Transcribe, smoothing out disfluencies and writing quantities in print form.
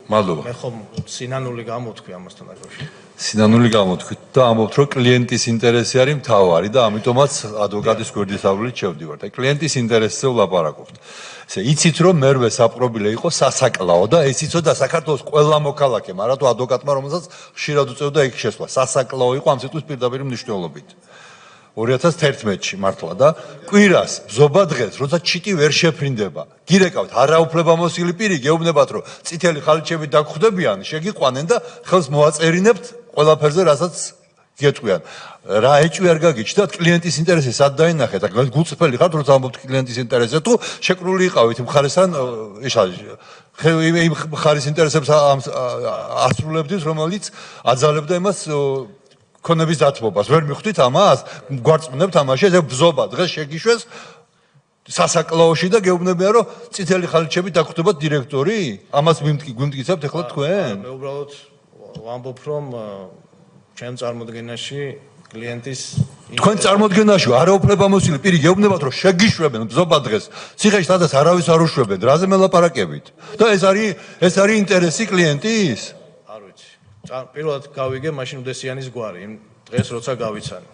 მადლობა. მე ხომ სინანული გამოთქვი ამასთან დაკავშირებით. სინანული გამოთქვით და ამბობთ, რომ კლიენტის ინტერესი არის მთავარი და ამიტომაც ადვოკატის გვერდისავლით შევდივართ. აი კლიენტის ინტერესზე ვლაპარაკობთ. ესე იცით, რომ მერვე საპყრობილე იყო სასაკლაო და ეს იცოდა საქართველოს ყველა მოქალაქემ, არა თუ ადვოკატმა, რომელსაც ხშირად უწევდა იქ შესვლა. სასაკლაო იყო ამ სიტყვის პირდაპირ მნიშვნელობით. 2011-ში მართლა და კვირას ბზობა დღეს, როცა ჩიტი ვერ შეფრინდება. გირეკავთ, არაუფლებამოსილი პირი გეუბნებათ, რომ წითელი ხალიჩებით დაგხვდებიან, შეგიყვანენ და ხელს მოაწერინებთ ყველაფერზე, რასაც გეტყვიან. რა ეჭვი არ გაგიჩნდათ კლიენტის ინტერესი სად დაინახეთ? გულწრფელი ხართ, როცა ამბობთ კლიენტის ინტერესზე თუ შეკრული იყავით მხარესთან, იმ მხარის ინტერესებს ასრულებდით, რომელიც აძალებდა იმას ქონების დათმობას. ვერ მიხვდით ამას? გვარწმუნებთ ამაში, ეს ბზობა დღეს შეგიშვეს სასაკლაოში და გეუბნებიან, რომ წითელი ხალიჩებით დაგხვდებათ დირექტორი? ამას გვიმტკიცებთ ახლა თქვენ? მე უბრალოდ ვამბობ, რომ ჩემ წარმოდგენაში კლიენტის თქვენ წარმოდგენაში არაუფლებამოსილი პირი გეუბნებათ, რომ შეგიშვებენ ბზობა დღეს. ციხეში სადაც არავის არ უშვებენ, რაზე მელაპარაკებით? და ეს არის ინტერესი კლიენტის? არ ვიცი. პირველად გავიგე მაშინ უდესიანის გვარი, იმ დღეს როცა გავიცანი.